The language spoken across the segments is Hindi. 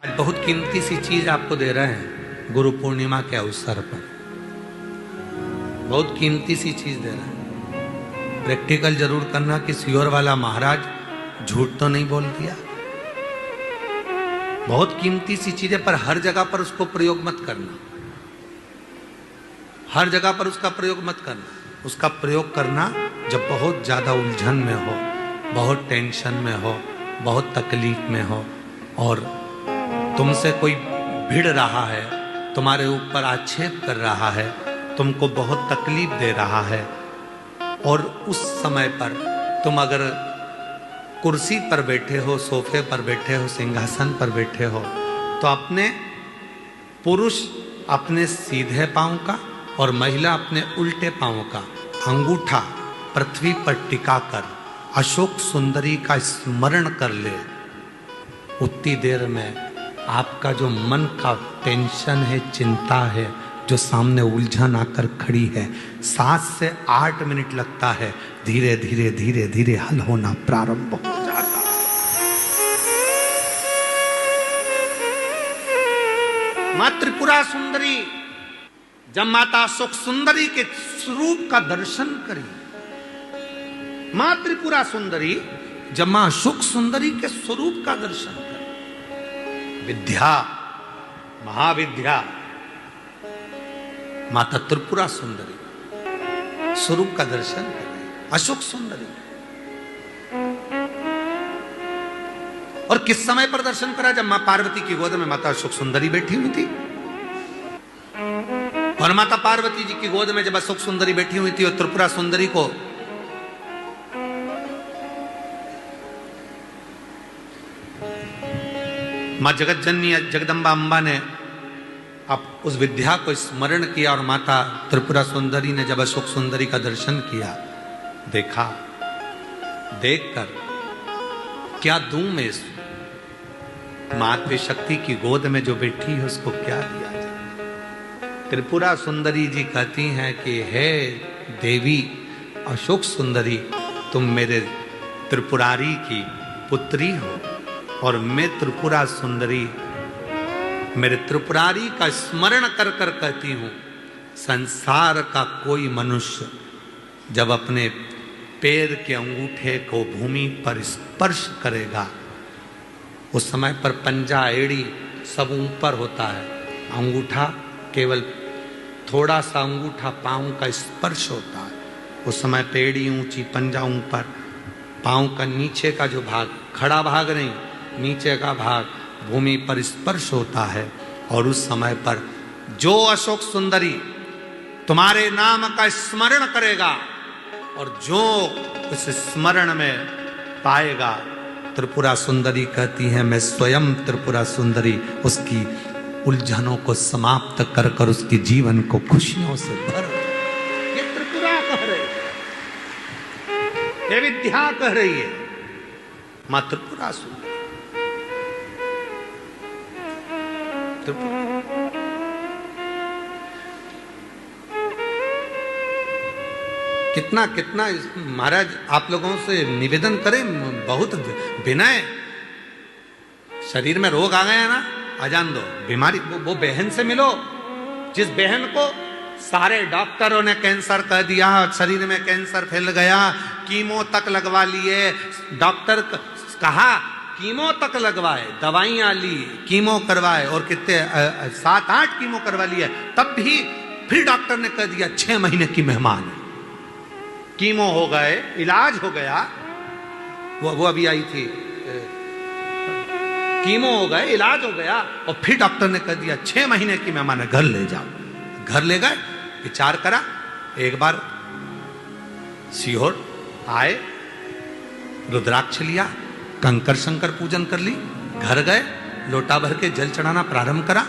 बहुत कीमती सी चीज आपको दे रहे हैं गुरु पूर्णिमा के अवसर पर। बहुत कीमती सी चीज दे रहे हैं। प्रैक्टिकल जरूर करना कि सियोर वाला महाराज झूठ तो नहीं बोल दिया। बहुत कीमती सी चीज है, पर हर जगह पर उसको प्रयोग मत करना। हर जगह पर उसका प्रयोग मत करना। उसका प्रयोग करना जब बहुत ज्यादा उलझन में हो, बहुत टेंशन में हो, बहुत तकलीफ में हो और तुमसे कोई भिड़ रहा है, तुम्हारे ऊपर आक्षेप कर रहा है, तुमको बहुत तकलीफ दे रहा है और उस समय पर तुम अगर कुर्सी पर बैठे हो, सोफे पर बैठे हो, सिंहासन पर बैठे हो, तो अपने पुरुष अपने सीधे पांव का और महिला अपने उल्टे पांव का अंगूठा पृथ्वी पर टिकाकर अशोक सुंदरी का स्मरण कर ले। उतनी देर में आपका जो मन का टेंशन है, चिंता है, जो सामने उलझन आकर खड़ी है, 7 से 8 मिनट लगता है, धीरे धीरे धीरे धीरे हल होना प्रारंभ हो जाता है। मां त्रिपुरा सुंदरी जब माता सुख सुंदरी के स्वरूप का दर्शन करी, मां त्रिपुरा सुंदरी जब मां सुख सुंदरी के स्वरूप का दर्शन करी, विद्या महाविद्या माता त्रिपुरा सुंदरी स्वरूप का दर्शन कर रही, अशोक सुंदरी। और किस समय पर दर्शन करा? जब मां पार्वती की गोद में माता अशोक सुंदरी बैठी हुई थी। और माता पार्वती जी की गोद में जब अशोक सुंदरी बैठी हुई थी और त्रिपुरा सुंदरी को मां जगत जननी जगदम्बा अम्बा ने अब उस विद्या को स्मरण किया और माता त्रिपुरा सुंदरी ने जब अशोक सुंदरी का दर्शन किया, देखा, देखकर क्या दूं मैं इस मातृ शक्ति की गोद में जो बैठी है उसको क्या दिया जाए? त्रिपुरा सुंदरी जी कहती हैं कि हे देवी अशोक सुंदरी, तुम मेरे त्रिपुरारी की पुत्री हो और मैं त्रिपुरा सुंदरी मेरे त्रिपुरारी का स्मरण कर कर कहती हूं, संसार का कोई मनुष्य जब अपने पैर के अंगूठे को भूमि पर स्पर्श करेगा, उस समय पर पंजा एड़ी सब ऊपर होता है, अंगूठा केवल थोड़ा सा अंगूठा पांव का स्पर्श होता है। उस समय पेड़ी ऊंची, पंजा ऊपर, पांव का नीचे का जो भाग, खड़ा भाग नहीं, नीचे का भाग भूमि पर स्पर्श होता है। और उस समय पर जो अशोक सुंदरी तुम्हारे नाम का स्मरण करेगा और जो उस स्मरण में पाएगा, त्रिपुरा सुंदरी कहती है मैं स्वयं त्रिपुरा सुंदरी उसकी उलझनों को समाप्त कर कर उसके जीवन को खुशियों से भर। ये त्रिपुरा कह रही है, ये विद्या कह रही है, मां त्रिपुरा सुंदरी। कितना कितना महाराज आप लोगों से निवेदन करें, बहुत विनय। शरीर में रोग आ गया ना, अजान दो, बीमारी, वो बहन से मिलो जिस बहन को सारे डॉक्टरों ने कैंसर कह दिया, शरीर में कैंसर फैल गया, कीमो तक लगवा लिए, डॉक्टर कहा कीमो तक लगवाए, दवाइयां ली, कीमो करवाए और कितने 7-8 कीमो करवा लिए, तब भी फिर डॉक्टर ने कह दिया 6 महीने की मेहमान है। कीमो हो गए, इलाज हो गया, वो अभी आई थी, कीमो हो गए, इलाज हो गया और फिर डॉक्टर ने कह दिया 6 महीने की मेहमान है, घर ले जाओ। घर ले गए, विचार करा, एक बार सीहोर आए, रुद्राक्ष लिया, कंकर शंकर पूजन कर ली, घर गए, लोटा भर के जल चढ़ाना प्रारंभ करा,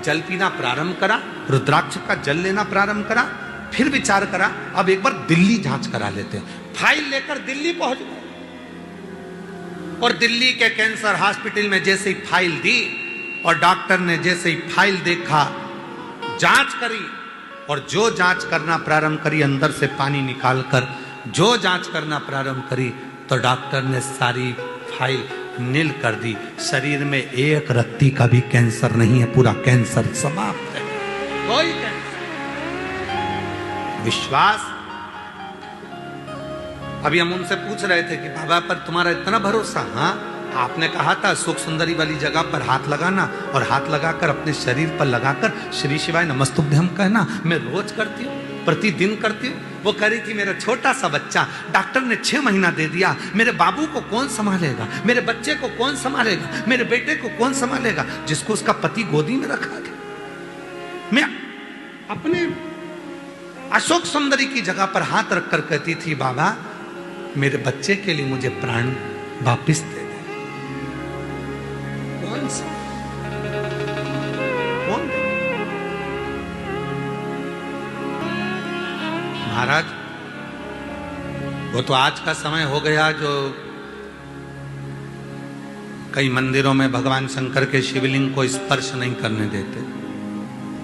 जल पीना प्रारंभ करा, रुद्राक्ष का जल लेना प्रारंभ करा, फिर विचार करा अब एक बार दिल्ली जांच करा लेते हैं। फाइल लेकर दिल्ली पहुंच गए और दिल्ली के कैंसर हॉस्पिटल में जैसे ही फाइल दी और डॉक्टर ने जैसे ही फाइल देखा, जांच करी और जो जांच करना प्रारंभ करी, अंदर से पानी निकालकर जो जांच करना प्रारंभ करी, तो डॉक्टर ने सारी फाइल नील कर दी। शरीर में एक रत्ती का भी कैंसर नहीं है, पूरा कैंसर समाप्त है, कोई कैंसर। विश्वास। अभी हम उनसे पूछ रहे थे कि बाबा पर तुम्हारा इतना भरोसा? हाँ, आपने कहा था सुख सुंदरी वाली जगह पर हाथ लगाना और हाथ लगाकर अपने शरीर पर लगाकर श्री शिवाय नमस्तुभ्यम कहना। मैं रोज करती हूँ, प्रतिदिन करती हूँ। वो कह रही थी मेरा छोटा सा बच्चा, डॉक्टर ने 6 महीना दे दिया, मेरे बाबू को कौन संभालेगा, मेरे बच्चे को कौन संभालेगा, मेरे बेटे को कौन संभालेगा, जिसको उसका पति गोदी में रखा गया। मैं अपने अशोक सुंदरी की जगह पर हाथ रखकर कहती थी बाबा मेरे बच्चे के लिए मुझे प्राण वापिस दे दे। कौन सा कौन? महाराज वो तो आज का समय हो गया जो कई मंदिरों में भगवान शंकर के शिवलिंग को स्पर्श नहीं करने देते।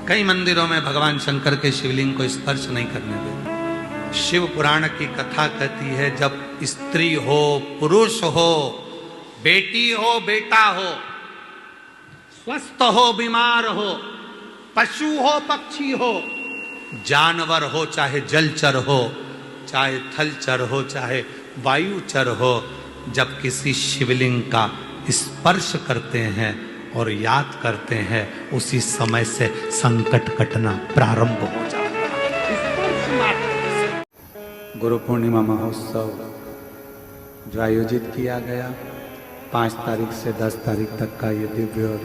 कई मंदिरों में भगवान शंकर के शिवलिंग को स्पर्श नहीं करने देते। शिव पुराण की कथा कहती है जब स्त्री हो, पुरुष हो, बेटी हो, बेटा हो, स्वस्थ हो, बीमार हो, पशु हो, पक्षी हो, जानवर हो, चाहे जलचर हो, चाहे थलचर हो, चाहे वायुचर हो, जब किसी शिवलिंग का स्पर्श करते हैं और याद करते हैं उसी समय से संकट कटना प्रारंभ हो जाता है। गुरु पूर्णिमा महोत्सव जो आयोजित किया गया 5 तारीख से 10 तारीख तक का ये दिव्य और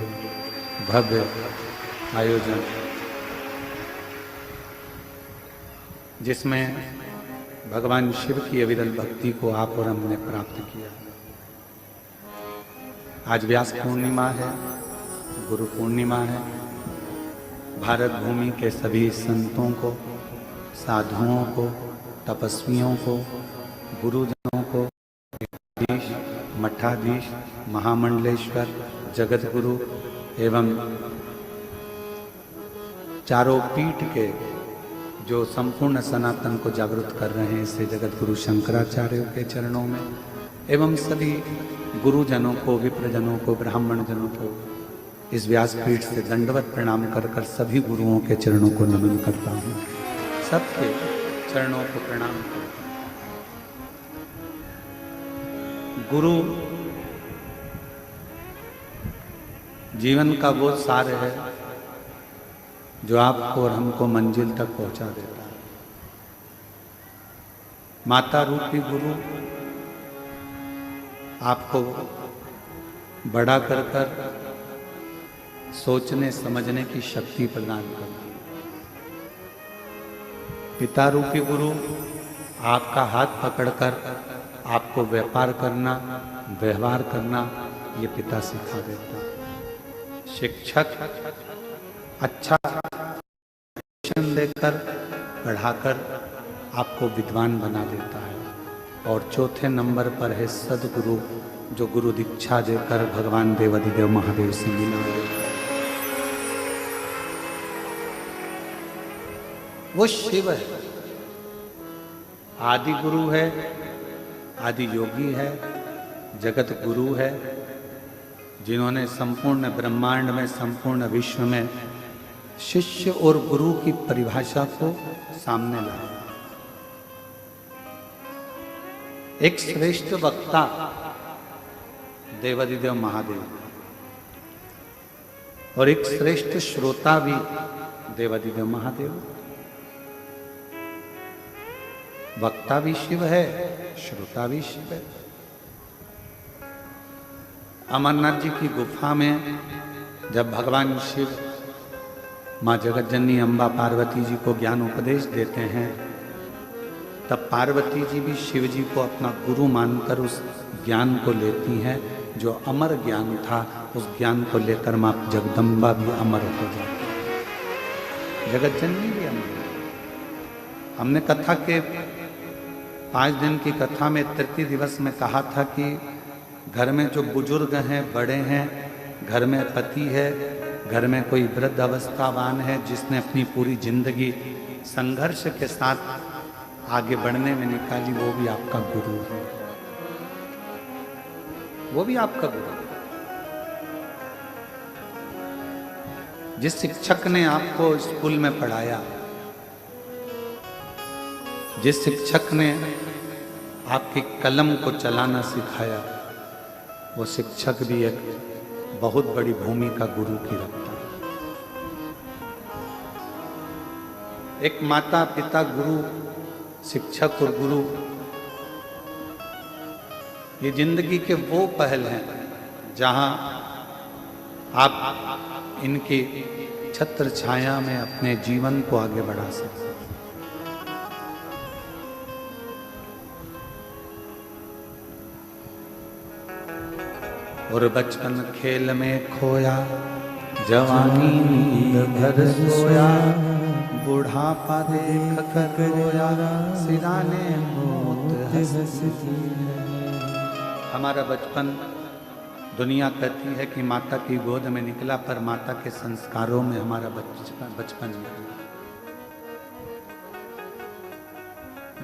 भव्य आयोजन, जिसमें भगवान शिव की अविरल भक्ति को आप और हमने प्राप्त किया। आज व्यास पूर्णिमा है, गुरु पूर्णिमा है। भारत भूमि के सभी संतों को, साधुओं को, तपस्वियों को, गुरुजनों को, मठाधीश, मठाधीश, महामंडलेश्वर, जगत गुरु एवं चारों पीठ के जो संपूर्ण सनातन को जागृत कर रहे हैं, ऐसे जगत गुरु शंकराचार्यों के चरणों में एवं सभी गुरुजनों को, विप्रजनों को, ब्राह्मण जनों को इस व्यासपीठ से दंडवत प्रणाम कर कर सभी गुरुओं के चरणों को नमन करता हूँ। सबके चरणों को प्रणाम करता हूँ। गुरु जीवन का वो सार है जो आपको और हमको मंजिल तक पहुंचा देता है। माता रूपी गुरु आपको बड़ा कर कर सोचने समझने की शक्ति प्रदान करता है। पिता रूपी गुरु आपका हाथ पकड़कर आपको व्यापार करना, व्यवहार करना ये पिता सिखा देता है। शिक्षक अच्छा शिक्षण देकर, पढ़ाकर आपको विद्वान बना देता है। और चौथे नंबर पर है सदगुरु, जो गुरु दीक्षा देकर भगवान देवाधिदेव महादेव से मिला देता है। वो शिव है, आदि गुरु है, आदि योगी है, जगत गुरु है, जिन्होंने संपूर्ण ब्रह्मांड में, संपूर्ण विश्व में शिष्य और गुरु की परिभाषा को सामने लाया। एक श्रेष्ठ वक्ता देवाधिदेव महादेव और एक श्रेष्ठ श्रोता भी देवाधिदेव महादेव। वक्ता भी शिव है, श्रोता भी शिव है। अमरनाथ जी की गुफा में जब भगवान शिव माँ जगत जननी अम्बा पार्वती जी को ज्ञान उपदेश देते हैं, तब पार्वती जी भी शिव जी को अपना गुरु मानकर उस ज्ञान को लेती हैं। जो अमर ज्ञान था, उस ज्ञान को लेकर माँ जगदम्बा भी अमर हो जाती है, जगत जननी भी अमर। हमने कथा के 5 दिन की कथा में तृतीय दिवस में कहा था कि घर में जो बुजुर्ग हैं, बड़े हैं, घर में पति है, घर में कोई वृद्ध अवस्थावान है जिसने अपनी पूरी जिंदगी संघर्ष के साथ आगे बढ़ने में निकाली, वो भी आपका गुरु है। वो भी आपका गुरु। जिस शिक्षक ने आपको स्कूल में पढ़ाया, जिस शिक्षक ने आपकी कलम को चलाना सिखाया, वो शिक्षक भी एक बहुत बड़ी भूमिका गुरु की रखता है। एक माता पिता गुरु, शिक्षक और गुरु, ये जिंदगी के वो पहल हैं जहां आप इनकी छत्र छाया में अपने जीवन को आगे बढ़ा सकते हैं। और बचपन खेल में खोया, जवानी नींद भर सोया, बुढ़ापा देख कर रोया, सिराने मौत हंसती है। हमारा बचपन, दुनिया कहती है कि माता की गोद में निकला, पर माता के संस्कारों में हमारा बचपन निकला।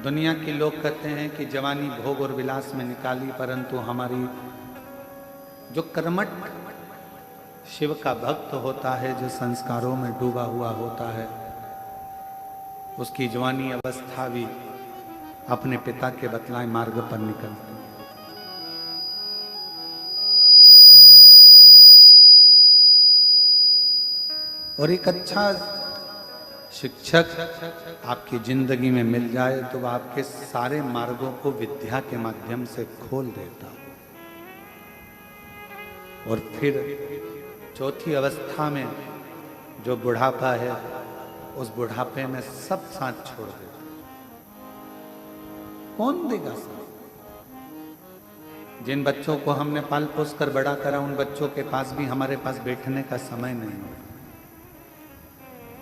दुनिया के लोग कहते हैं कि जवानी भोग और विलास में निकाली, परंतु हमारी जो कर्मठ शिव का भक्त होता है, जो संस्कारों में डूबा हुआ होता है, उसकी जवानी अवस्था भी अपने पिता के बतलाए मार्ग पर निकलती है। और एक अच्छा शिक्षक आपकी जिंदगी में मिल जाए तो वह आपके सारे मार्गों को विद्या के माध्यम से खोल देता है। और फिर चौथी अवस्था में जो बुढ़ापा है, उस बुढ़ापे में सब साथ छोड़ देता। कौन देगा साथ? जिन बच्चों को हमने पाल पोस कर बड़ा करा, उन बच्चों के पास भी हमारे पास बैठने का समय नहीं है।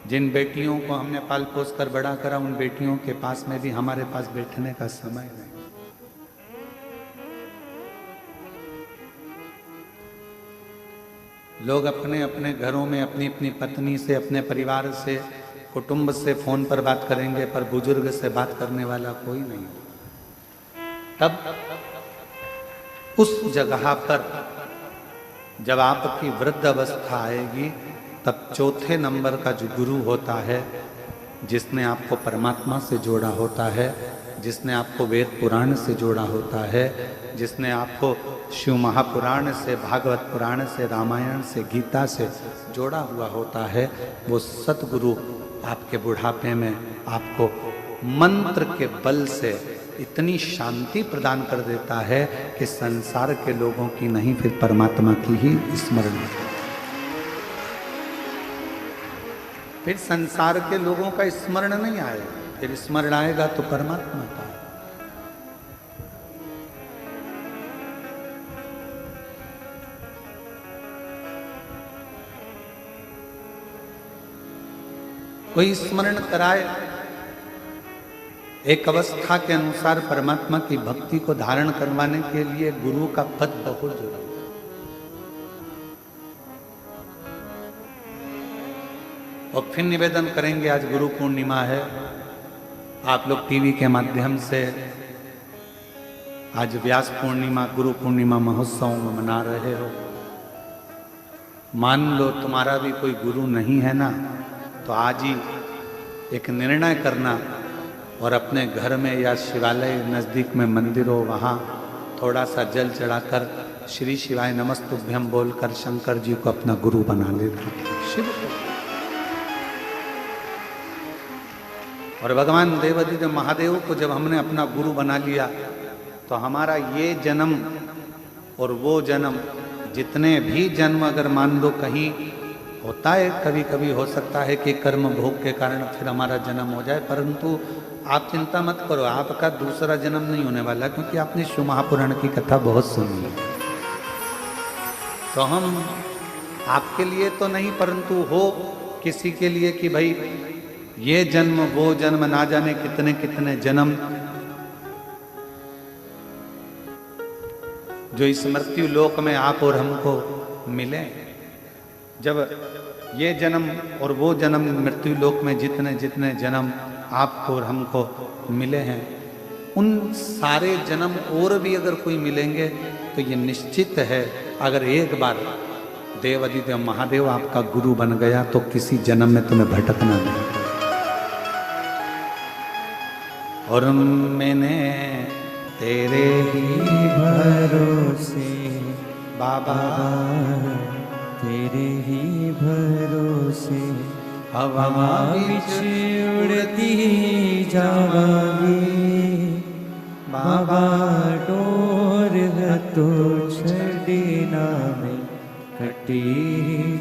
जिन बेटियों को हमने पाल पोस कर बड़ा करा, उन बेटियों के पास में भी हमारे पास बैठने का समय नहीं। लोग अपने अपने घरों में अपनी अपनी पत्नी से, अपने परिवार से, कुटुंब से फोन पर बात करेंगे, पर बुजुर्ग से बात करने वाला कोई नहीं। तब उस जगह पर जब आपकी वृद्ध अवस्था आएगी, तब चौथे नंबर का जो गुरु होता है, जिसने आपको परमात्मा से जोड़ा होता है, जिसने आपको वेद पुराण से जोड़ा होता है, जिसने आपको शिव महापुराण से, भागवत पुराण से, रामायण से, गीता से जोड़ा हुआ होता है, वो सतगुरु आपके बुढ़ापे में आपको मंत्र के बल से इतनी शांति प्रदान कर देता है कि संसार के लोगों की नहीं, फिर परमात्मा की ही स्मरण। फिर संसार के लोगों का स्मरण नहीं आएगा, फिर स्मरण आएगा तो परमात्मा का। कोई स्मरण कराए, एक अवस्था के अनुसार परमात्मा की भक्ति को धारण करवाने के लिए गुरु का पद बहुत जरूरी है। और फिर निवेदन करेंगे, आज गुरु पूर्णिमा है, आप लोग टीवी के माध्यम से आज व्यास पूर्णिमा, गुरु पूर्णिमा महोत्सव में मना रहे हो। मान लो तुम्हारा भी कोई गुरु नहीं है ना, तो आज ही एक निर्णय करना और अपने घर में या शिवालय नज़दीक में मंदिर हो, वहाँ थोड़ा सा जल चढ़ाकर श्री शिवाय नमस्तुभ्यम बोलकर शंकर जी को अपना गुरु बना लेना। शिव को और भगवान देवादिदेव महादेव को जब हमने अपना गुरु बना लिया, तो हमारा ये जन्म और वो जन्म, जितने भी जन्म अगर मान लो कहीं होता है, कभी कभी हो सकता है कि कर्म भोग के कारण फिर हमारा जन्म हो जाए, परंतु आप चिंता मत करो, आपका दूसरा जन्म नहीं होने वाला, क्योंकि आपने शिव महापुराण की कथा बहुत सुनी है। तो हम आपके लिए तो नहीं, परंतु हो किसी के लिए कि भाई ये जन्म वो जन्म, ना जाने कितने कितने जन्म जो इस मृत्यु लोक में आप और हमको मिले। जब ये जन्म और वो जन्म मृत्यु लोक में जितने जितने जन्म आपको और हमको मिले हैं, उन सारे जन्म और भी अगर कोई मिलेंगे तो ये निश्चित है, अगर एक बार देव अधिदेव महादेव आपका गुरु बन गया तो किसी जन्म में तुम्हें भटकना नहीं। और मैंने तेरे ही भरोसे बाबा, तेरे ही भरोसे हवा विच उड़ती जावांगी बाबा, डोर तो छड़ी ना में कटी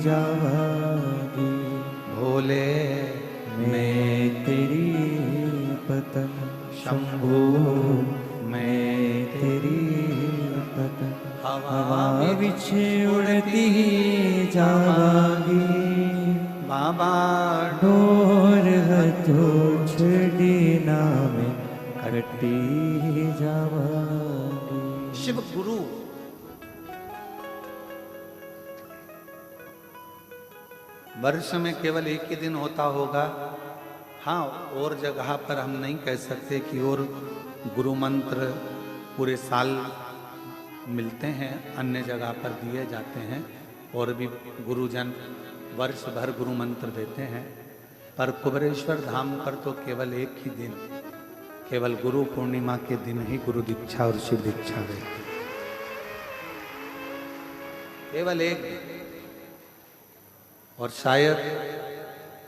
जावांगी। भोले मैं तेरी पतन शंभू, मैं तेरी पतन हवा विच उड़ती जावांगी बाबा, डोर तो छड़ी ना में कटी जावांगी। शिव गुरु वर्ष में केवल एक ही दिन होता होगा। हाँ, और जगह पर हम नहीं कह सकते कि और गुरु मंत्र पूरे साल मिलते हैं, अन्य जगह पर दिए जाते हैं और भी गुरुजन वर्ष भर गुरु मंत्र देते हैं। पर कुबेरेश्वर धाम पर तो केवल एक ही दिन, केवल गुरु पूर्णिमा के दिन ही गुरु दीक्षा और शिव दीक्षा देते हैं। केवल एक दिन। और शायद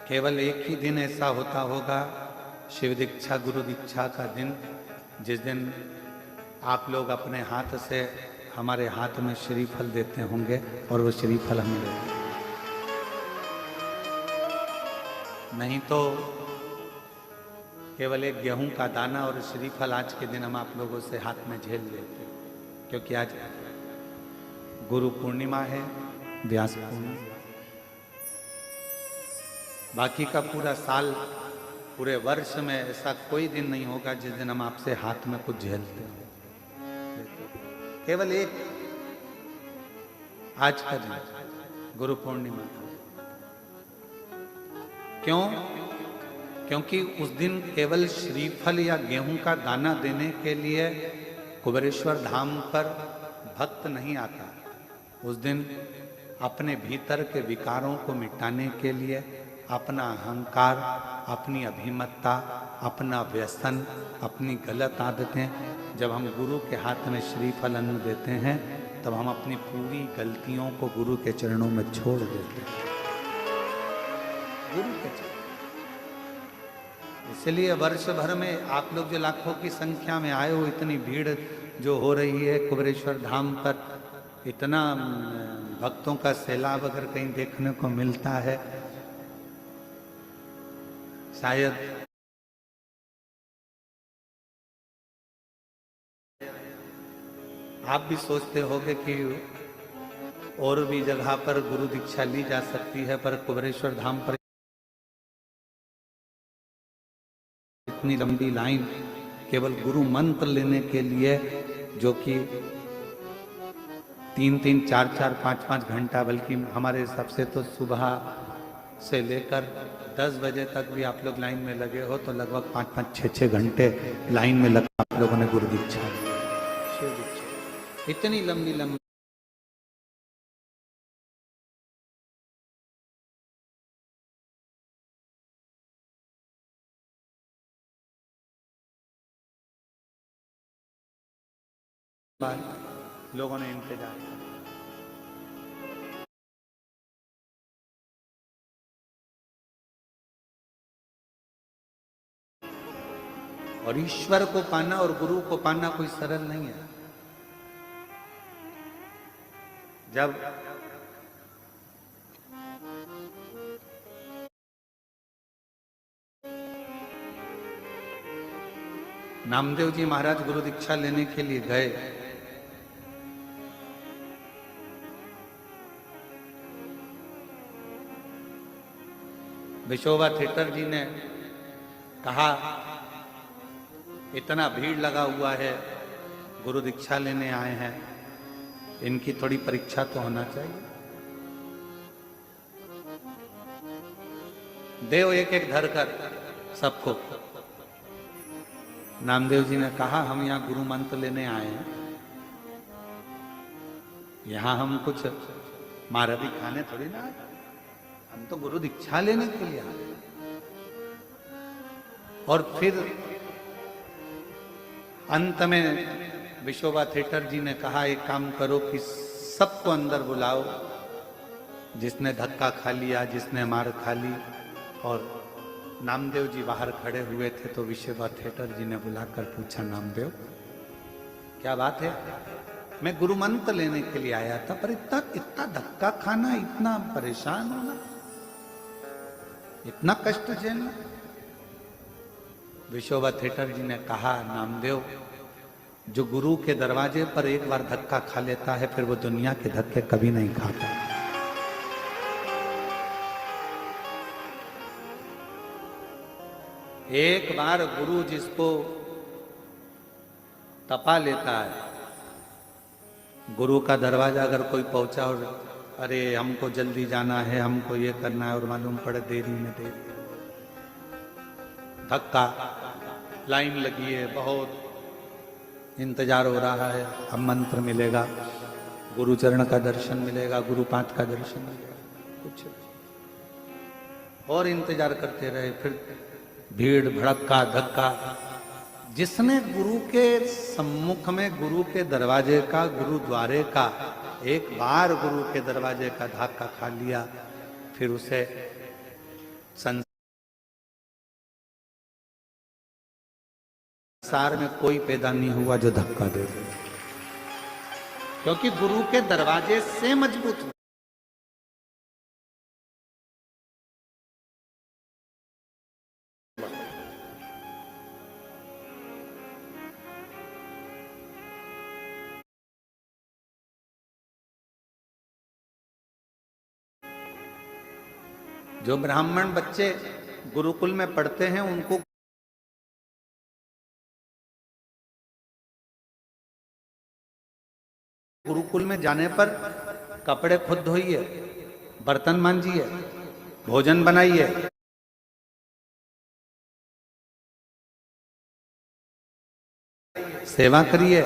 केवल एक ही दिन ऐसा होता होगा, शिव दीक्षा गुरु दीक्षा का दिन, जिस दिन आप लोग अपने हाथ से हमारे हाथ में श्रीफल देते होंगे और वो श्रीफल हमें देते। नहीं तो केवल एक गेहूं का दाना और श्रीफल आज के दिन हम आप लोगों से हाथ में झेल लेते, क्योंकि आज गुरु पूर्णिमा है, व्यास पूर्णिमा। बाकी का पूरा साल, पूरे वर्ष में ऐसा कोई दिन नहीं होगा जिस दिन हम आपसे हाथ में कुछ झेलते हो। केवल एक आज का दिन, गुरु पूर्णिमा। क्यों? क्योंकि उस दिन केवल श्रीफल या गेहूं का दाना देने के लिए कुबेरेश्वर धाम पर भक्त नहीं आता। उस दिन अपने भीतर के विकारों को मिटाने के लिए, अपना अहंकार, अपनी अभिमत्ता, अपना व्यसन, अपनी गलत आदतें, जब हम गुरु के हाथ में श्रीफल अन्न देते हैं तब हम अपनी पूरी गलतियों को गुरु के चरणों में छोड़ देते हैं। गुरु के चरण। इसलिए वर्ष भर में आप लोग जो लाखों की संख्या में आए हो, इतनी भीड़ जो हो रही है कुबेरेश्वर धाम पर, इतना भक्तों का सैलाब अगर कहीं देखने को मिलता है, शायद आप भी सोचते होंगे कि और भी जगह पर गुरु दीक्षा ली जा सकती है, पर कुबेरेश्वर धाम पर इतनी लंबी लाइन केवल गुरु मंत्र लेने के लिए, जो कि 3-3, 4-4, 5-5 घंटा, बल्कि हमारे हिसाब से तो सुबह से लेकर 10 बजे तक भी आप लोग लाइन में लगे हो, तो लगभग 5-5, 6-6 घंटे लाइन में लग आप लोगों ने गुरु दीक्षा ली। इतनी लंबी लंबी लोगों ने इंतजार किया। और ईश्वर को पाना और गुरु को पाना कोई सरल नहीं है। जब नामदेव जी महाराज गुरु दीक्षा लेने के लिए गए, विशोबा थिएटर जी ने कहा, इतना भीड़ लगा हुआ है, गुरु दीक्षा लेने आए हैं, इनकी थोड़ी परीक्षा तो होना चाहिए। देव एक एक धर कर सबको नामदेव जी ने कहा हम यहाँ गुरु मंत्र लेने आए हैं, यहाँ हम कुछ मारा भी खाने थोड़ी ना आए, हम तो गुरु दीक्षा लेने के लिए आए। और फिर अंत में विशोबा थिएटर जी ने कहा एक काम करो कि सबको अंदर बुलाओ, जिसने धक्का खा लिया, जिसने मार खा ली। और नामदेव जी बाहर खड़े हुए थे तो विशोबा थिएटर जी ने बुलाकर पूछा, नामदेव क्या बात है? मैं गुरु मंत्र लेने के लिए आया था, पर इतना धक्का खाना, इतना परेशान होना, इतना कष्ट झेलना। विशोबा थिएटर जी ने कहा, नामदेव जो गुरु के दरवाजे पर एक बार धक्का खा लेता है फिर वो दुनिया के धक्के कभी नहीं खाता। एक बार गुरु जिसको तपा लेता है, गुरु का दरवाजा अगर कोई पहुंचा और अरे हमको जल्दी जाना है, हमको ये करना है, और मालूम पड़े देरी में देरी, धक्का, लाइन लगी है, बहुत इंतजार हो रहा है, अब मंत्र मिलेगा, गुरु चरण का दर्शन मिलेगा, गुरु पाठ का दर्शन मिलेगा, कुछ और इंतजार करते रहे। फिर भीड़ भड़का धक्का। जिसने गुरु के सम्मुख में, गुरु के दरवाजे का, गुरु द्वारे का एक बार गुरु के दरवाजे का धक्का खा लिया, फिर उसे संसार में कोई पैदा नहीं हुआ जो धक्का दे दे, क्योंकि गुरु के दरवाजे से मजबूत। जो ब्राह्मण बच्चे गुरुकुल में पढ़ते हैं उनको गुरुकुल में जाने पर कपड़े खुद धोइए, बर्तन मांजिए, भोजन बनाइए, सेवा करिए,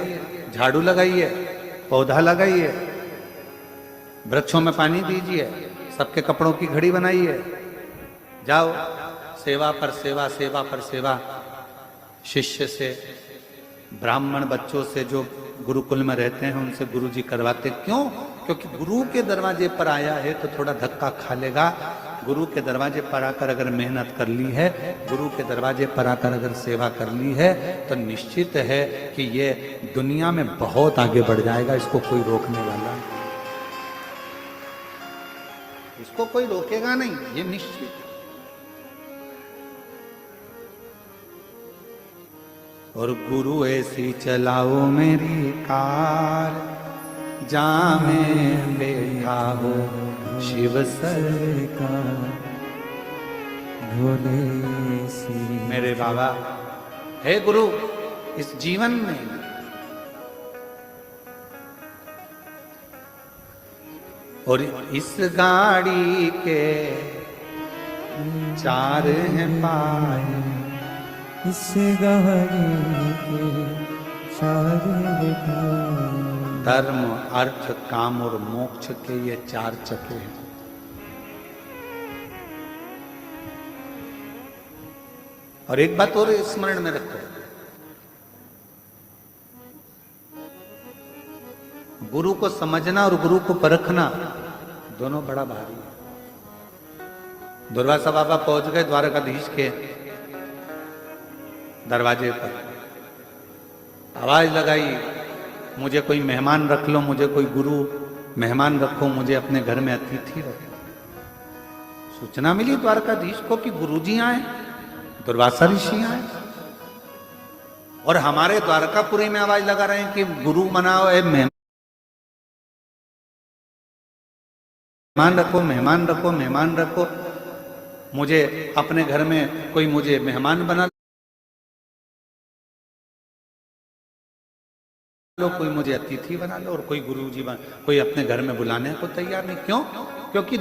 झाड़ू लगाइए, पौधा लगाइए, वृक्षों में पानी दीजिए, सबके कपड़ों की घड़ी बनाइए, जाओ सेवा पर सेवा, सेवा पर सेवा। शिष्य से, ब्राह्मण बच्चों से जो गुरुकुल में रहते हैं उनसे गुरुजी करवाते। क्यों? क्योंकि गुरु के दरवाजे पर आया है तो थोड़ा धक्का खा लेगा। गुरु के दरवाजे पर आकर अगर मेहनत कर ली है, गुरु के दरवाजे पर आकर अगर सेवा कर ली है, तो निश्चित है कि ये दुनिया में बहुत आगे बढ़ जाएगा। इसको कोई रोकने वाला नहीं, इसको कोई रोकेगा नहीं, ये निश्चित। और गुरु ऐसी चलाओ मेरी कार, जहाँ में बैठा हो शिव सरकार। भोले सी मेरे बाबा, हे गुरु, इस जीवन में और इस गाड़ी के चार हैं पाए, इस गाड़ी के सारे धर्म, अर्थ, काम और मोक्ष के ये चार चक्के हैं। और एक बात और स्मरण में रखो, गुरु को समझना और गुरु को परखना दोनों बड़ा भारी है। दुर्वासा बाबा पहुंच गए द्वारकाधीश के दरवाजे पर, आवाज लगाई, मुझे कोई मेहमान रख लो, मुझे कोई गुरु मेहमान रखो, मुझे अपने घर में अतिथि रखो। सूचना मिली द्वारकाधीश को कि गुरुजी आए, दुर्वासा ऋषि आए, और हमारे द्वारकापुरी में आवाज लगा रहे हैं कि गुरु मनाओ, मेहमान रखो, मेहमान रखो, मेहमान रखो, मुझे अपने घर में कोई मुझे मेहमान बना लो, कोई मुझे अतिथि बना लो, और कोई गुरुजी कोई अपने घर में बुलाने को तैयार नहीं। क्यों? क्योंकि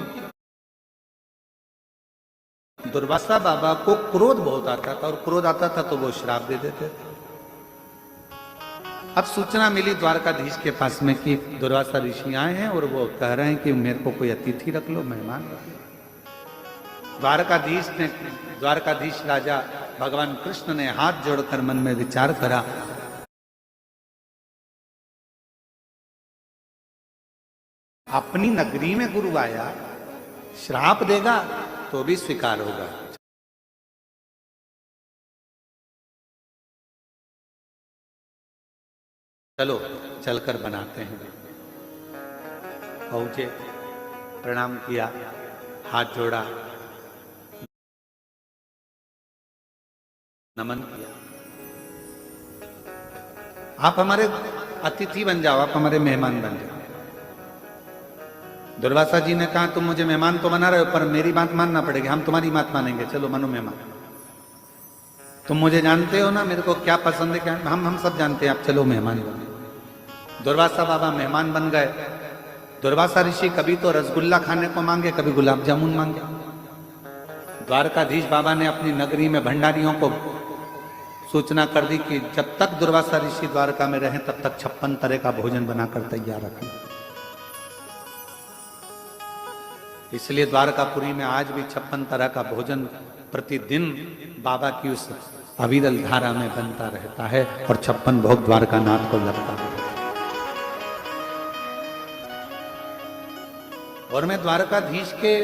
दुर्वासा बाबा को क्रोध बहुत आता था, और क्रोध आता था तो वो श्राप दे देते थे। अब सूचना मिली द्वारकाधीश के पास में कि दुर्वासा ऋषि आए हैं और वो कह रहे हैं कि मेरे को कोई अतिथि रख लो, मेहमान रख लो। द्वारकाधीश राजा भगवान कृष्ण ने हाथ जोड़कर मन में विचार करा, अपनी नगरी में गुरु आया, श्राप देगा तो भी स्वीकार होगा। चलो चलकर बनाते हैं। पहुंचे, प्रणाम किया, हाथ जोड़ा, नमन किया। आप हमारे अतिथि बन जाओ, आप हमारे मेहमान बन जाओ। दुर्वासा जी ने कहा तुम मुझे मेहमान तो बना रहे हो, पर मेरी बात मानना पड़ेगी, हम तुम्हारी बात मानेंगे। चलो मानो मेहमान। तुम मुझे जानते हो ना, मेरे को क्या पसंद है क्या, हम सब जानते हैं, आप चलो मेहमान बनो। दुर्वासा बाबा मेहमान बन गए। दुर्वासा ऋषि कभी तो रसगुल्ला खाने को मांगे, कभी गुलाब जामुन मांगे। द्वारकाधीश बाबा ने अपनी नगरी में भंडारियों को सूचना कर दी कि जब तक दुर्वासा ऋषि द्वारका में रहें तब तक 56 तरह का भोजन बनाकर तैयार रखें। इसलिए द्वारकापुरी में आज भी 56 तरह का भोजन प्रतिदिन बाबा की उस अविरल धारा में बनता रहता है और 56 भोग द्वारकानाथ को लगता है। और मैं द्वारकाधीश के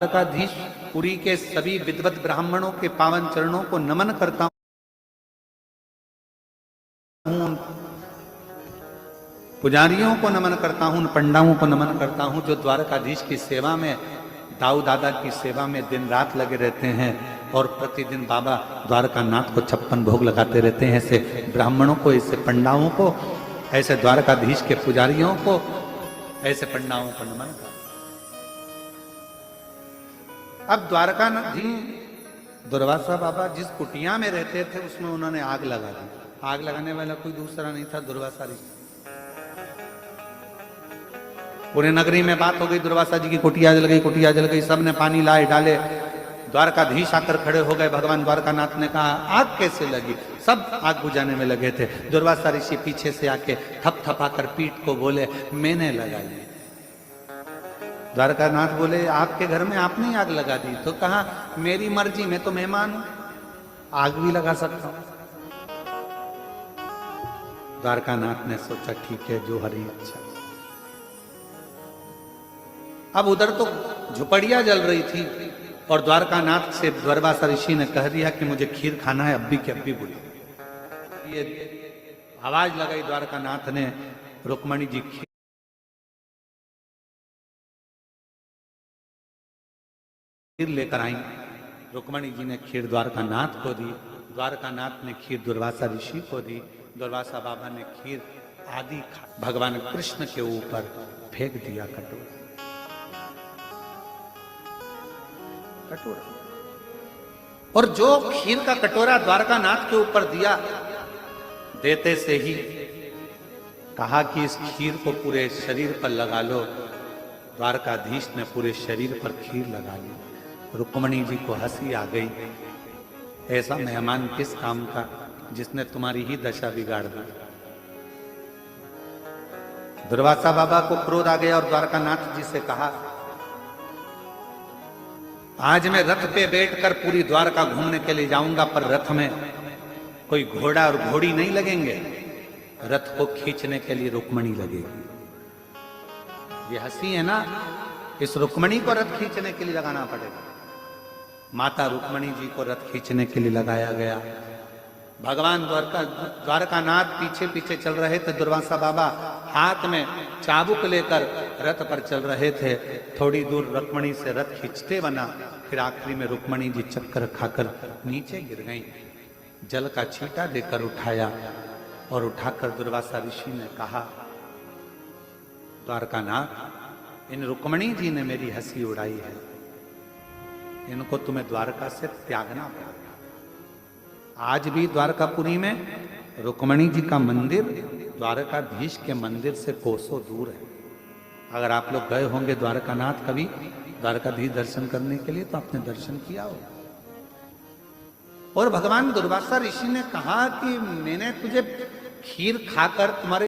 द्वारकाधीश पुरी के सभी विद्वत ब्राह्मणों के पावन चरणों को नमन करता हूं, पुजारियों को नमन करता हूं, पंडाओं को नमन करता हूं जो द्वारकाधीश की सेवा में, दाऊ दादा की सेवा में दिन रात लगे रहते हैं और प्रतिदिन बाबा द्वारकानाथ को 56 भोग लगाते रहते हैं। ऐसे ब्राह्मणों को, ऐसे पंडाओं को, ऐसे द्वारकाधीश के पुजारियों को, ऐसे पंडाओं को नमन करता। अब द्वारकानाथ जी, दुर्वासा बाबा जिस कुटिया में रहते थे उसमें उन्होंने आग लगा दी। आग लगाने वाला कोई दूसरा नहीं था, दुर्वासा ऋषि। पूरे नगरी में बात हो गई, दुर्वासा जी की कुटिया जल गई, कुटिया जल गई। सबने पानी लाए डाले, द्वारकाधीश आकर खड़े हो गए। भगवान द्वारकानाथ ने कहा आग कैसे लगी? सब आग बुझाने में लगे थे। दुर्वासा ऋषि पीछे से आके थपथपाकर पीठ को बोले मैंने लगाई। द्वारकानाथ बोले आपके घर में आपने ही आग लगा दी? तो कहा मेरी मर्जी, मैं तो मेहमान हूं, आग भी लगा सकता हूं। द्वारकानाथ ने सोचा ठीक है, जो हरी अच्छा। अब उधर तो झुपड़िया जल रही थी और द्वारकानाथ से दुर्वासा ऋषि ने कह दिया कि मुझे खीर खाना है, अब्बी की अब्बी बोली। ये आवाज लगाई द्वारकानाथ ने, रुक्मणी जी खीर लेकर आई। रुक्मणी जी ने खीर द्वारकानाथ को दी, द्वारकानाथ ने खीर दुर्वासा ऋषि को दी। दुर्वासा बाबा ने खीर आदि भगवान कृष्ण के ऊपर फेंक दिया कटोरा। और जो खीर का कटोरा द्वारकानाथ के ऊपर दिया, देते से ही कहा कि इस खीर को पूरे शरीर पर लगा लो। द्वारकाधीश ने पूरे शरीर पर खीर लगा ली। रुक्मणी जी को हंसी आ गई, ऐसा मेहमान किस काम का जिसने तुम्हारी ही दशा बिगाड़ दी। दुर्वासा बाबा को क्रोध आ गया और द्वारकानाथ जी से कहा आज मैं रथ पे बैठकर पूरी द्वारका घूमने के लिए जाऊंगा, पर रथ में कोई घोड़ा और घोड़ी नहीं लगेंगे, रथ को खींचने के लिए रुक्मणी लगेगी। ये हंसी है ना, इस रुक्मणी को रथ खींचने के लिए लगाना पड़ेगा। माता रुक्मणी जी को रथ खींचने के लिए लगाया गया। भगवान द्वारकानाथ पीछे पीछे चल रहे थे। दुर्वासा बाबा हाथ में चाबुक लेकर रथ पर चल रहे थे। थोड़ी दूर रुक्मणी से रथ खींचते बना, फिर आखिरी में रुक्मणी जी चक्कर खाकर नीचे गिर गईं। जल का छींटा देकर उठाया और उठाकर दुर्वासा ऋषि ने कहा द्वारकानाथ, इन रुक्मणी जी ने मेरी हंसी उड़ाई है, इनको तुम्हें द्वारका से त्यागना पड़ा। आज भी द्वारकापुरी में रुक्मणी जी का मंदिर द्वारकाधीश के मंदिर से कोसों दूर है। अगर आप लोग गए होंगे द्वारकानाथ कभी द्वारकाधीश दर्शन करने के लिए, तो आपने दर्शन किया हो। और भगवान दुर्वासा ऋषि ने कहा कि मैंने तुझे खीर खाकर तुम्हारे